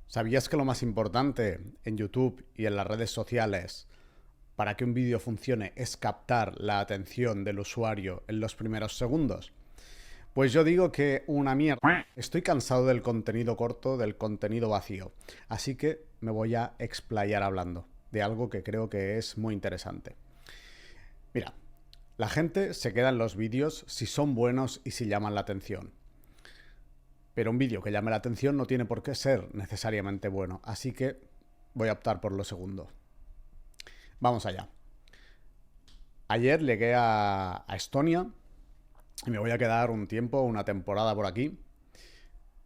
¿Sabías que lo más importante en YouTube y en las redes sociales para que un vídeo funcione es captar la atención del usuario en los primeros segundos? Pues yo digo que una mierda. Estoy cansado del contenido corto, del contenido vacío. Así que me voy a explayar hablando de algo que creo que es muy interesante. Mira, la gente se queda en los vídeos si son buenos y si llaman la atención. Pero un vídeo que llame la atención no tiene por qué ser necesariamente bueno. Así que voy a optar por lo segundo. Vamos allá. Ayer llegué a Estonia y me voy a quedar un tiempo, una temporada por aquí.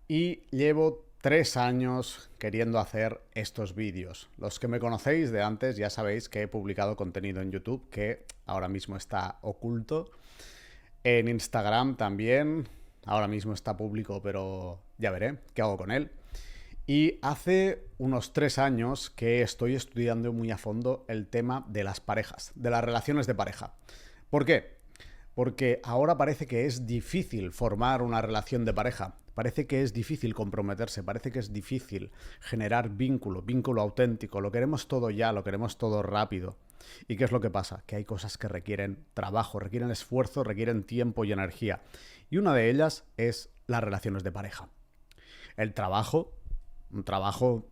Y llevo 3 años queriendo hacer estos vídeos. Los que me conocéis de antes ya sabéis que he publicado contenido en YouTube que ahora mismo está oculto. En Instagram también. Ahora mismo está público, pero ya veré qué hago con él. Y hace unos 3 años que estoy estudiando muy a fondo el tema de las parejas, de las relaciones de pareja. ¿Por qué? Porque ahora parece que es difícil formar una relación de pareja. Parece que es difícil comprometerse, parece que es difícil generar vínculo auténtico. Lo queremos todo ya, lo queremos todo rápido. ¿Y qué es lo que pasa? Que hay cosas que requieren trabajo, requieren esfuerzo, requieren tiempo y energía. Y una de ellas es las relaciones de pareja. El trabajo, un trabajo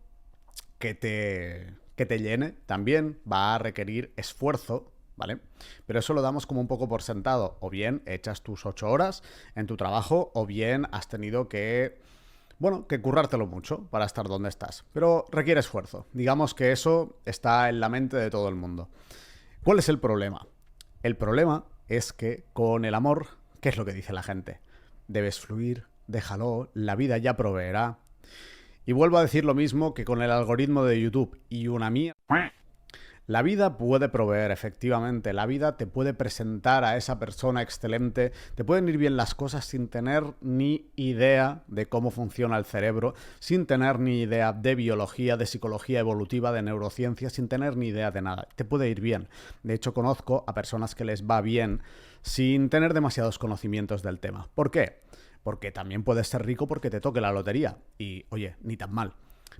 que te llene, también va a requerir esfuerzo, ¿vale? Pero eso lo damos como un poco por sentado. O bien echas tus 8 horas en tu trabajo, o bien has tenido que, bueno, que currártelo mucho para estar donde estás. Pero requiere esfuerzo. Digamos que eso está en la mente de todo el mundo. ¿Cuál es el problema? El problema es que con el amor, ¿qué es lo que dice la gente? Debes fluir, déjalo, la vida ya proveerá. Y vuelvo a decir lo mismo que con el algoritmo de YouTube y una mía. La vida puede proveer, efectivamente. La vida te puede presentar a esa persona excelente. Te pueden ir bien las cosas sin tener ni idea de cómo funciona el cerebro, sin tener ni idea de biología, de psicología evolutiva, de neurociencia, sin tener ni idea de nada. Te puede ir bien. De hecho, conozco a personas que les va bien sin tener demasiados conocimientos del tema. ¿Por qué? Porque también puedes ser rico porque te toque la lotería. Y, oye, ni tan mal.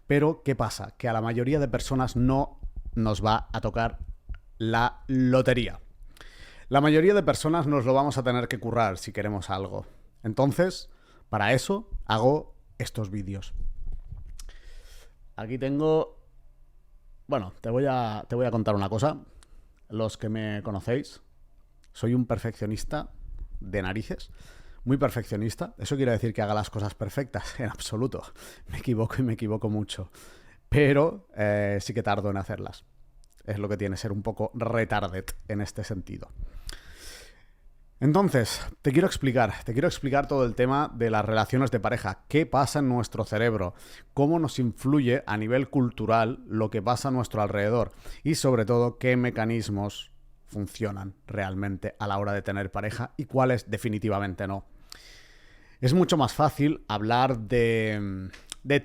Pero, ¿qué pasa? Que a la mayoría de personas no nos va a tocar la lotería. La mayoría de personas nos lo vamos a tener que currar si queremos algo. Entonces, para eso hago estos vídeos. Aquí tengo... Bueno, te voy a contar una cosa. Los que me conocéis, soy un perfeccionista de narices. Muy perfeccionista. Eso quiere decir que haga las cosas perfectas. En absoluto. Me equivoco y me equivoco mucho. Pero sí que tardo en hacerlas. Es lo que tiene ser un poco retarded en este sentido. Entonces, te quiero explicar todo el tema de las relaciones de pareja. ¿Qué pasa en nuestro cerebro? ¿Cómo nos influye a nivel cultural lo que pasa a nuestro alrededor? Y sobre todo, ¿qué mecanismos funcionan realmente a la hora de tener pareja y cuáles definitivamente no? Es mucho más fácil hablar de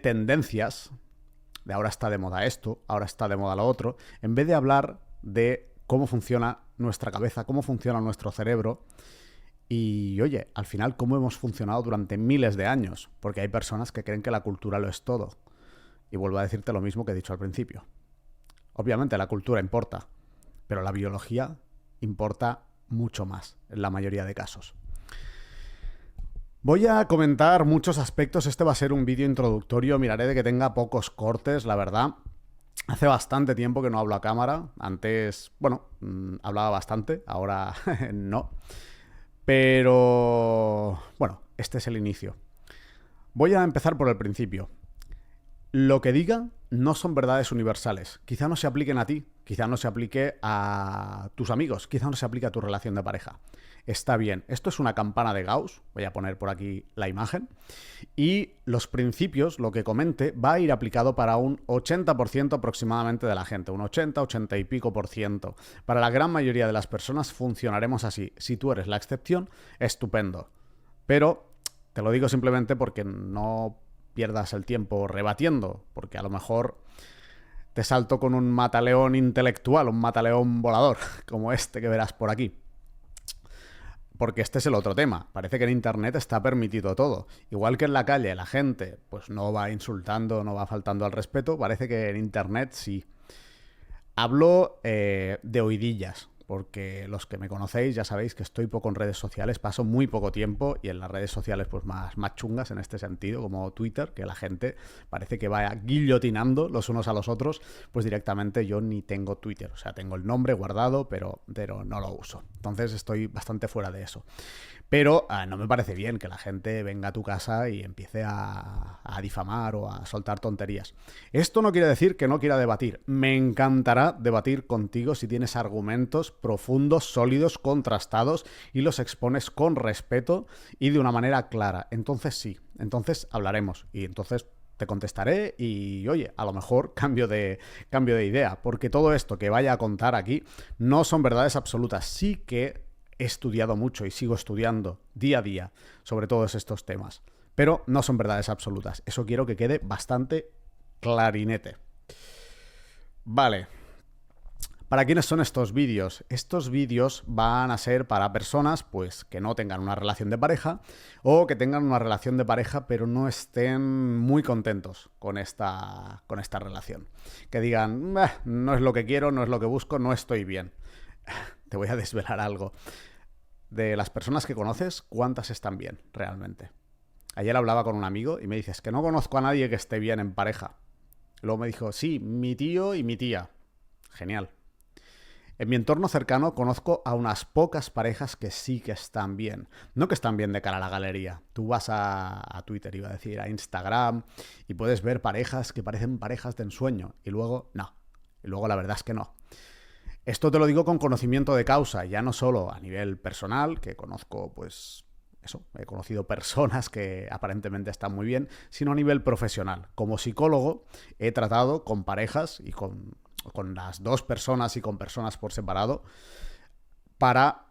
tendencias, de ahora está de moda esto, ahora está de moda lo otro, en vez de hablar de cómo funciona nuestra cabeza, cómo funciona nuestro cerebro y, oye, al final cómo hemos funcionado durante miles de años, porque hay personas que creen que la cultura lo es todo. Y vuelvo a decirte lo mismo que he dicho al principio. Obviamente la cultura importa, pero la biología importa mucho más en la mayoría de casos. Voy a comentar muchos aspectos. Este va a ser un vídeo introductorio. Miraré de que tenga pocos cortes, la verdad. Hace bastante tiempo que no hablo a cámara. Antes, bueno, hablaba bastante. Ahora no. Pero, bueno, este es el inicio. Voy a empezar por el principio. Lo que diga no son verdades universales. Quizá no se apliquen a ti, quizá no se aplique a tus amigos, quizá no se aplique a tu relación de pareja. Está bien. Esto es una campana de Gauss. Voy a poner por aquí la imagen. Y los principios, lo que comente, va a ir aplicado para un 80% aproximadamente de la gente. Un 80 y pico por ciento. Para la gran mayoría de las personas funcionaremos así. Si tú eres la excepción, estupendo. Pero te lo digo simplemente porque no pierdas el tiempo rebatiendo, porque a lo mejor te salto con un mataleón intelectual, un mataleón volador, como este que verás por aquí. Porque este es el otro tema. Parece que en Internet está permitido todo. Igual que en la calle la gente pues no va insultando, no va faltando al respeto, parece que en Internet sí. Hablo de oidillas, porque los que me conocéis ya sabéis que estoy poco en redes sociales, paso muy poco tiempo y en las redes sociales pues más chungas en este sentido, como Twitter, que la gente parece que vaya guillotinando los unos a los otros, pues directamente yo ni tengo Twitter, o sea, tengo el nombre guardado, pero no lo uso. Entonces estoy bastante fuera de eso. Pero no me parece bien que la gente venga a tu casa y empiece a difamar o a soltar tonterías. Esto no quiere decir que no quiera debatir. Me encantará debatir contigo si tienes argumentos profundos, sólidos, contrastados y los expones con respeto y de una manera clara. Entonces sí, entonces hablaremos y entonces te contestaré y, oye, a lo mejor cambio de idea, porque todo esto que vaya a contar aquí no son verdades absolutas. Sí que he estudiado mucho y sigo estudiando día a día sobre todos estos temas, pero no son verdades absolutas. Eso quiero que quede bastante clarinete. Vale. ¿Para quiénes son estos vídeos? Estos vídeos van a ser para personas pues que no tengan una relación de pareja o que tengan una relación de pareja pero no estén muy contentos con esta relación. Que digan, no es lo que quiero, no es lo que busco, no estoy bien. Te voy a desvelar algo. De las personas que conoces, ¿cuántas están bien realmente? Ayer hablaba con un amigo y me dices que no conozco a nadie que esté bien en pareja. Luego me dijo, sí, mi tío y mi tía. Genial. En mi entorno cercano conozco a unas pocas parejas que sí que están bien. No que están bien de cara a la galería. Tú vas a Twitter, iba a decir, a Instagram, y puedes ver parejas que parecen parejas de ensueño. Y luego, no. Y luego la verdad es que no. Esto te lo digo con conocimiento de causa, ya no solo a nivel personal, que conozco, pues, eso, he conocido personas que aparentemente están muy bien, sino a nivel profesional. Como psicólogo he tratado con parejas y con las dos personas y con personas por separado para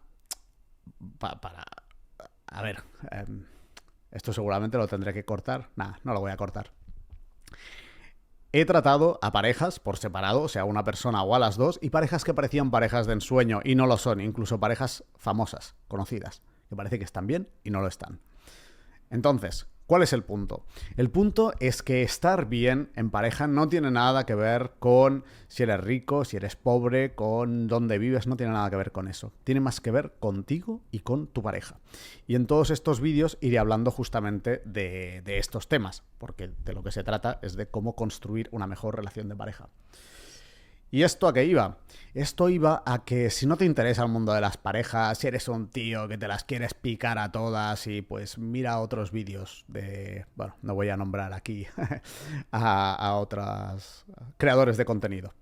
a ver, esto seguramente lo tendré que cortar. Nah, no lo voy a cortar. He tratado a parejas por separado, o sea, una persona o a las dos, y parejas que parecían parejas de ensueño y no lo son, incluso parejas famosas, conocidas, que parece que están bien y no lo están. Entonces, ¿cuál es el punto? El punto es que estar bien en pareja no tiene nada que ver con si eres rico, si eres pobre, con dónde vives, no tiene nada que ver con eso. Tiene más que ver contigo y con tu pareja. Y en todos estos vídeos iré hablando justamente de estos temas, porque de lo que se trata es de cómo construir una mejor relación de pareja. ¿Y esto a qué iba? Esto iba a que si no te interesa el mundo de las parejas, si eres un tío que te las quieres picar a todas y pues mira otros vídeos de... Bueno, no voy a nombrar aquí a otros creadores de contenido.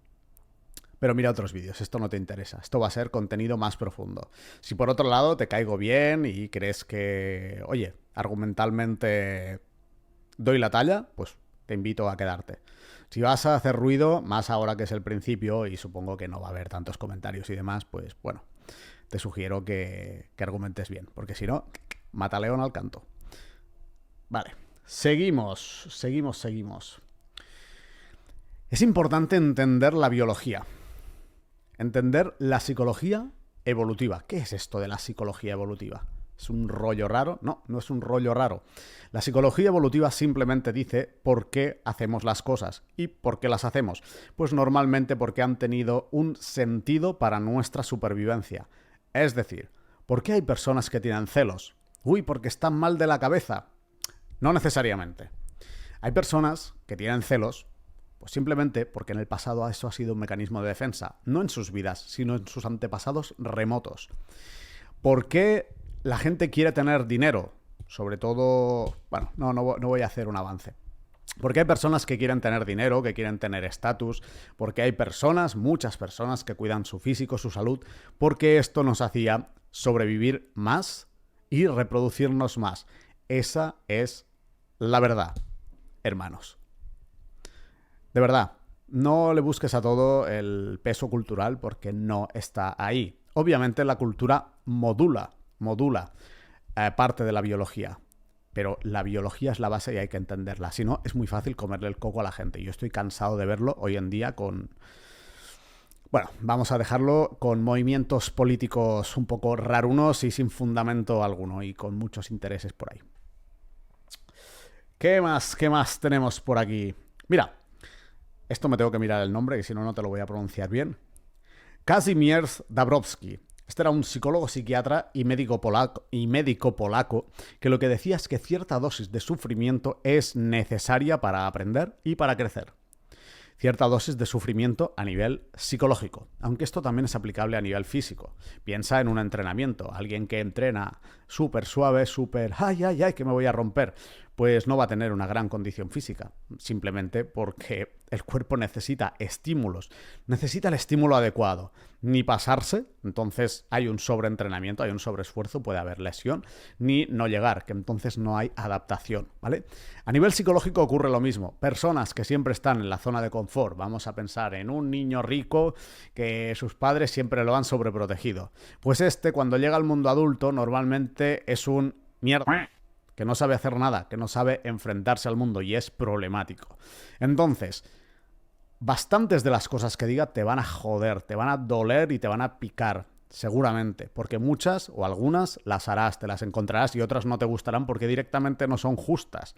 Pero mira otros vídeos, esto no te interesa. Esto va a ser contenido más profundo. Si por otro lado te caigo bien y crees que, oye, argumentalmente doy la talla, pues te invito a quedarte. Si vas a hacer ruido, más ahora que es el principio y supongo que no va a haber tantos comentarios y demás, pues bueno, te sugiero que argumentes bien, porque si no, mata león al canto. Vale, seguimos. Es importante entender la biología, entender la psicología evolutiva. ¿Qué es esto de la psicología evolutiva? ¿Es un rollo raro? No, no es un rollo raro. La psicología evolutiva simplemente dice por qué hacemos las cosas. ¿Y por qué las hacemos? Pues normalmente porque han tenido un sentido para nuestra supervivencia. Es decir, ¿por qué hay personas que tienen celos? Uy, porque están mal de la cabeza. No necesariamente. Hay personas que tienen celos pues simplemente porque en el pasado eso ha sido un mecanismo de defensa. No en sus vidas, sino en sus antepasados remotos. ¿Por qué la gente quiere tener dinero? Sobre todo... Bueno, no voy a hacer un avance. Porque hay personas que quieren tener dinero, que quieren tener estatus, porque hay personas, muchas personas, que cuidan su físico, su salud, porque esto nos hacía sobrevivir más y reproducirnos más. Esa es la verdad, hermanos. De verdad, no le busques a todo el peso cultural porque no está ahí. Obviamente la cultura modula parte de la biología. Pero la biología es la base y hay que entenderla. Si no, es muy fácil comerle el coco a la gente. Yo estoy cansado de verlo hoy en día con Bueno, vamos a dejarlo con movimientos políticos un poco rarunos y sin fundamento alguno y con muchos intereses por ahí. ¿Qué más? ¿Qué más tenemos por aquí? Mira, esto me tengo que mirar el nombre, que si no, no te lo voy a pronunciar bien. Kazimierz Dabrowski. Este era un psicólogo, psiquiatra y médico polaco que lo que decía es que cierta dosis de sufrimiento es necesaria para aprender y para crecer. Cierta dosis de sufrimiento a nivel psicológico, aunque esto también es aplicable a nivel físico. Piensa en un entrenamiento, alguien que entrena súper suave, súper ay, ay, ay, que me voy a romper, pues no va a tener una gran condición física, simplemente porque el cuerpo necesita estímulos, necesita el estímulo adecuado, ni pasarse, entonces hay un sobreentrenamiento, hay un sobreesfuerzo, puede haber lesión, ni no llegar, que entonces no hay adaptación, ¿vale? A nivel psicológico ocurre lo mismo, personas que siempre están en la zona de confort, vamos a pensar en un niño rico que sus padres siempre lo han sobreprotegido, pues cuando llega al mundo adulto normalmente es un mierda, que no sabe hacer nada, que no sabe enfrentarse al mundo y es problemático. Entonces, bastantes de las cosas que diga te van a joder, te van a doler y te van a picar, seguramente, porque muchas o algunas las harás, te las encontrarás y otras no te gustarán porque directamente no son justas.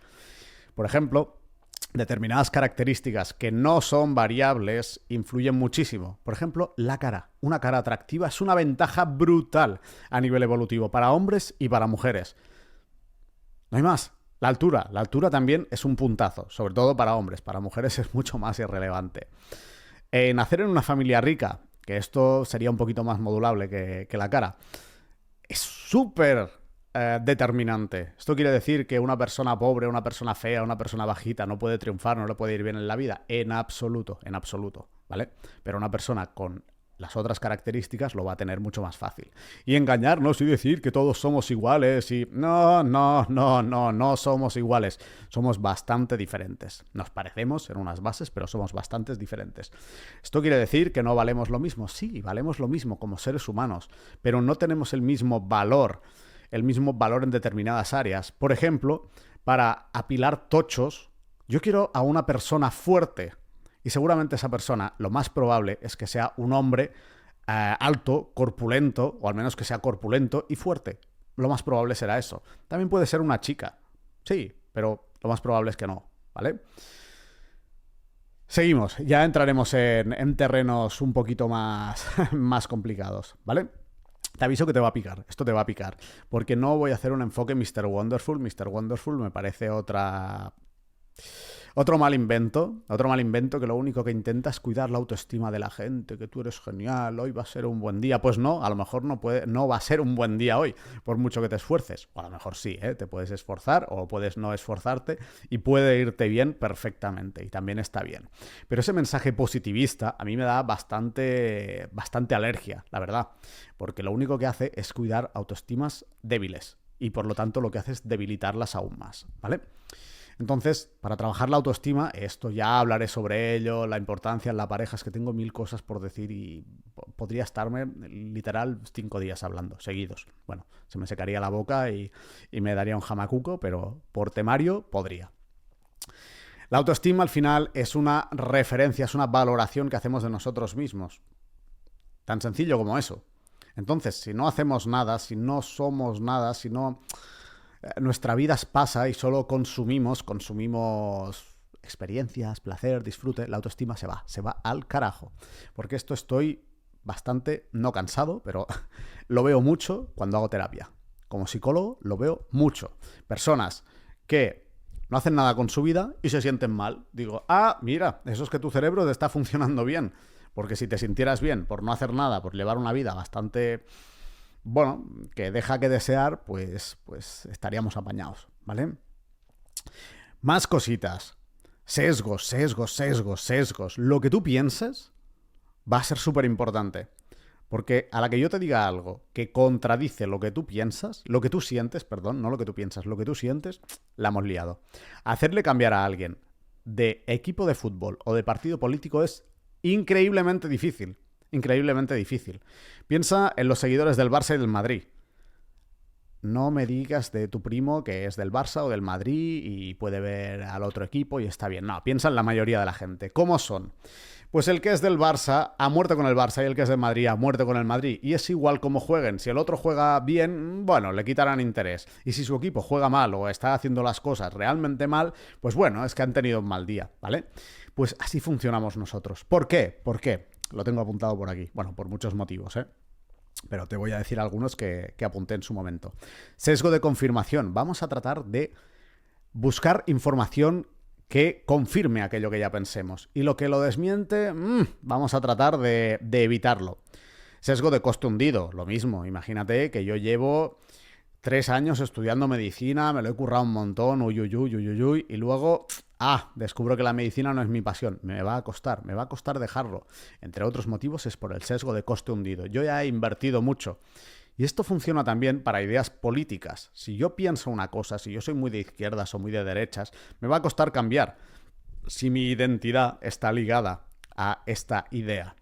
Por ejemplo, determinadas características que no son variables influyen muchísimo. Por ejemplo, la cara. Una cara atractiva es una ventaja brutal a nivel evolutivo para hombres y para mujeres. No hay más. La altura también es un puntazo, sobre todo para hombres, para mujeres es mucho más irrelevante. Nacer en una familia rica, que esto sería un poquito más modulable que la cara, es súper determinante. Esto quiere decir que una persona pobre, una persona fea, una persona bajita no puede triunfar, no le puede ir bien en la vida, en absoluto, ¿vale? Pero una persona con las otras características lo va a tener mucho más fácil. Y engañarnos y decir que todos somos iguales y... No somos iguales. Somos bastante diferentes. Nos parecemos en unas bases, pero somos bastante diferentes. ¿Esto quiere decir que no valemos lo mismo? Sí, valemos lo mismo como seres humanos, pero no tenemos el mismo valor en determinadas áreas. Por ejemplo, para apilar tochos, yo quiero a una persona fuerte. Y seguramente esa persona, lo más probable es que sea un hombre alto, corpulento, o al menos que sea corpulento y fuerte. Lo más probable será eso. También puede ser una chica. Sí, pero lo más probable es que no, ¿vale? Seguimos. Ya entraremos en terrenos un poquito más, más complicados, ¿vale? Te aviso que te va a picar, esto te va a picar, porque no voy a hacer un enfoque Mr. Wonderful. Mr. Wonderful me parece otro mal invento que lo único que intenta es cuidar la autoestima de la gente, que tú eres genial, hoy va a ser un buen día. Pues no, a lo mejor no va a ser un buen día hoy, por mucho que te esfuerces. O a lo mejor sí, te puedes esforzar o puedes no esforzarte y puede irte bien perfectamente y también está bien. Pero ese mensaje positivista a mí me da bastante alergia, la verdad, porque lo único que hace es cuidar autoestimas débiles y por lo tanto lo que hace es debilitarlas aún más, ¿vale? Entonces, para trabajar la autoestima, esto ya hablaré sobre ello, la importancia en la pareja, es que tengo mil cosas por decir y podría estarme literal 5 días hablando, seguidos. Bueno, se me secaría la boca y me daría un jamacuco, pero por temario podría. La autoestima al final es una referencia, es una valoración que hacemos de nosotros mismos. Tan sencillo como eso. Entonces, si no hacemos nada, si no somos nada, si no... nuestra vida pasa y solo consumimos experiencias, placer, disfrute, la autoestima se va al carajo. Porque esto estoy bastante, no cansado, pero lo veo mucho cuando hago terapia. Como psicólogo lo veo mucho. Personas que no hacen nada con su vida y se sienten mal. Digo, mira, eso es que tu cerebro te está funcionando bien. Porque si te sintieras bien por no hacer nada, por llevar una vida bastante... bueno, que deja que desear, pues estaríamos apañados, ¿vale? Más cositas. Sesgos. Lo que tú pienses va a ser súper importante. Porque a la que yo te diga algo que contradice lo que tú piensas, lo que tú sientes, perdón, no lo que tú piensas, lo que tú sientes, la hemos liado. Hacerle cambiar a alguien de equipo de fútbol o de partido político es increíblemente difícil. Increíblemente difícil. Piensa en los seguidores del Barça y del Madrid. No me digas de tu primo que es del Barça o del Madrid y puede ver al otro equipo y está bien. No, piensa en la mayoría de la gente. ¿Cómo son? Pues el que es del Barça a muerte con el Barça y el que es del Madrid a muerte con el Madrid. Y es igual como jueguen. Si el otro juega bien, bueno, le quitarán interés. Y si su equipo juega mal o está haciendo las cosas realmente mal, pues bueno, es que han tenido un mal día, ¿vale? Pues así funcionamos nosotros. ¿Por qué? ¿Por qué? Lo tengo apuntado por aquí. Bueno, por muchos motivos, ¿eh? Pero te voy a decir algunos que apunté en su momento. Sesgo de confirmación. Vamos a tratar de buscar información que confirme aquello que ya pensemos. Y lo que lo desmiente, vamos a tratar de evitarlo. Sesgo de coste hundido, lo mismo. Imagínate que yo llevo 3 años estudiando medicina, me lo he currado un montón, y luego, descubro que la medicina no es mi pasión. Me va a costar dejarlo. Entre otros motivos es por el sesgo de coste hundido. Yo ya he invertido mucho. Y esto funciona también para ideas políticas. Si yo pienso una cosa, si yo soy muy de izquierdas o muy de derechas, me va a costar cambiar si mi identidad está ligada a esta idea.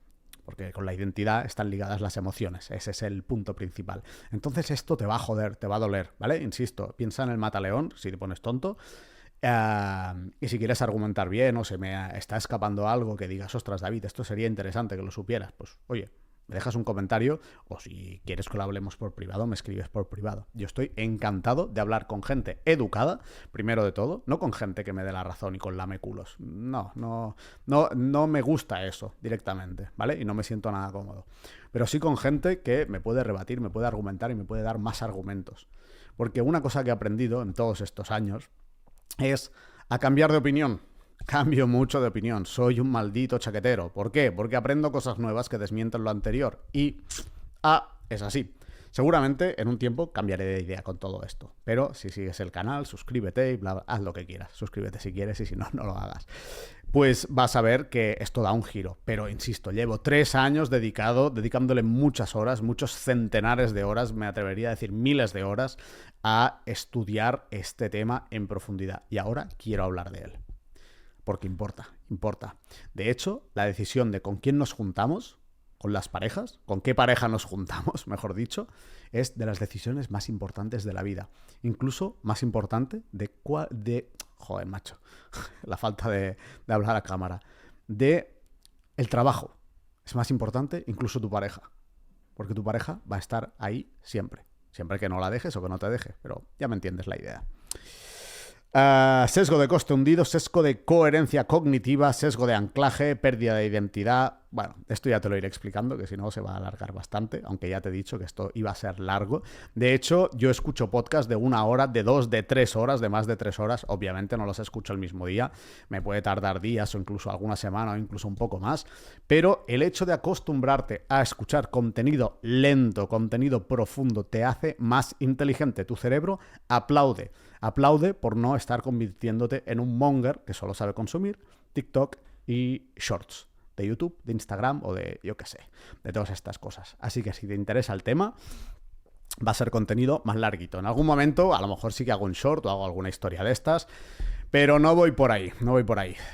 Porque con la identidad están ligadas las emociones. Ese es el punto principal. Entonces esto te va a joder, te va a doler, ¿vale? Insisto, piensa en el mataleón, si te pones tonto. Y si quieres argumentar bien o se me está escapando algo que digas, ostras, David, esto sería interesante que lo supieras, pues oye, me dejas un comentario o si quieres que lo hablemos por privado, me escribes por privado. Yo estoy encantado de hablar con gente educada, primero de todo, no con gente que me dé la razón y con lameculos. No me gusta eso directamente, ¿vale? Y no me siento nada cómodo. Pero sí con gente que me puede rebatir, me puede argumentar y me puede dar más argumentos. Porque una cosa que he aprendido en todos estos años es a cambiar de opinión. Cambio mucho de opinión, soy un maldito chaquetero. ¿Por qué? Porque aprendo cosas nuevas que desmienten lo anterior. Y es así. Seguramente en un tiempo cambiaré de idea con todo esto. Pero si sigues el canal, suscríbete y bla, bla, haz lo que quieras. Suscríbete si quieres y si no, no lo hagas. Pues vas a ver que esto da un giro. Pero insisto, llevo 3 años dedicándole muchas horas, muchos centenares de horas, me atrevería a decir miles de horas, a estudiar este tema en profundidad. Y ahora quiero hablar de él. Porque importa. De hecho, la decisión de con quién nos juntamos, con las parejas, con qué pareja nos juntamos, mejor dicho, es de las decisiones más importantes de la vida. Incluso más importante joder, macho, la falta de hablar a cámara. De el trabajo. Es más importante incluso tu pareja. Porque tu pareja va a estar ahí siempre. Siempre que no la dejes o que no te deje. Pero ya me entiendes la idea. Sesgo de coste hundido, sesgo de coherencia cognitiva, sesgo de anclaje, pérdida de identidad. Bueno, esto ya te lo iré explicando, que si no se va a alargar bastante, aunque ya te he dicho que esto iba a ser largo. De hecho, yo escucho podcasts de 1 hora, de 2, de 3 horas, de más de 3 horas. Obviamente no los escucho el mismo día, me puede tardar días o incluso alguna semana o incluso un poco más. Pero el hecho de acostumbrarte a escuchar contenido lento, contenido profundo, te hace más inteligente. Tu cerebro aplaude por no estar convirtiéndote en un monger que solo sabe consumir TikTok y Shorts de YouTube, de Instagram o de, yo qué sé, de todas estas cosas. Así que si te interesa el tema, va a ser contenido más larguito. En algún momento, a lo mejor sí que hago un short o hago alguna historia de estas, pero no voy por ahí.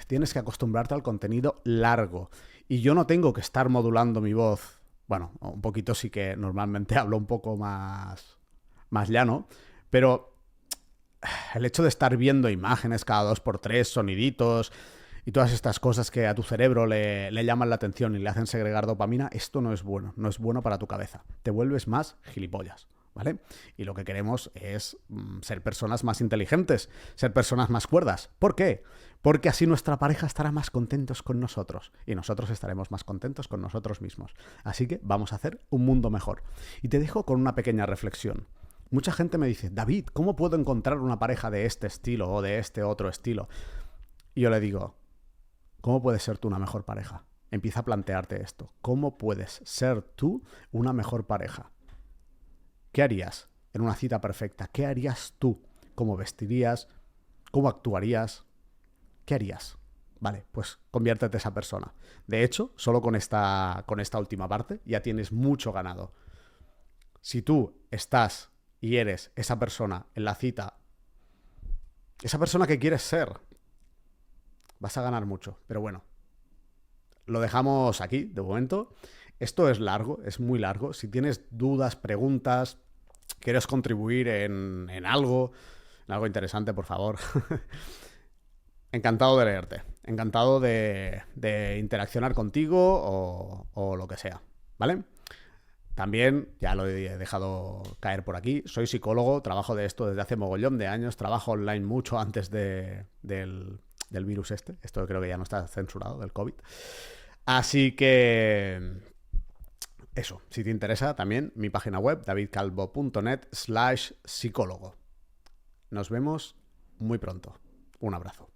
Tienes que acostumbrarte al contenido largo. Y yo no tengo que estar modulando mi voz. Bueno, un poquito sí que normalmente hablo un poco más llano, pero el hecho de estar viendo imágenes cada 2x3, soniditos y todas estas cosas que a tu cerebro le llaman la atención y le hacen segregar dopamina, esto no es bueno para tu cabeza. Te vuelves más gilipollas, ¿vale? Y lo que queremos es ser personas más inteligentes, ser personas más cuerdas. ¿Por qué? Porque así nuestra pareja estará más contentos con nosotros y nosotros estaremos más contentos con nosotros mismos. Así que vamos a hacer un mundo mejor. Y te dejo con una pequeña reflexión. Mucha gente me dice, David, ¿cómo puedo encontrar una pareja de este estilo o de este otro estilo? Y yo le digo, ¿cómo puedes ser tú una mejor pareja? Empieza a plantearte esto. ¿Cómo puedes ser tú una mejor pareja? ¿Qué harías en una cita perfecta? ¿Qué harías tú? ¿Cómo vestirías? ¿Cómo actuarías? ¿Qué harías? Vale, pues conviértete esa persona. De hecho, solo con esta última parte ya tienes mucho ganado. Si tú estás y eres esa persona en la cita, esa persona que quieres ser, vas a ganar mucho. Pero bueno, lo dejamos aquí de momento. Esto es largo, es muy largo. Si tienes dudas, preguntas, quieres contribuir en algo interesante, por favor. Encantado de leerte. encantado de interaccionar contigo o lo que sea, ¿vale? También, ya lo he dejado caer por aquí, soy psicólogo, trabajo de esto desde hace mogollón de años, trabajo online mucho antes del virus este. Esto creo que ya no está censurado, del COVID. Así que eso, si te interesa también, mi página web, davidcalvo.net/psicólogo. Nos vemos muy pronto. Un abrazo.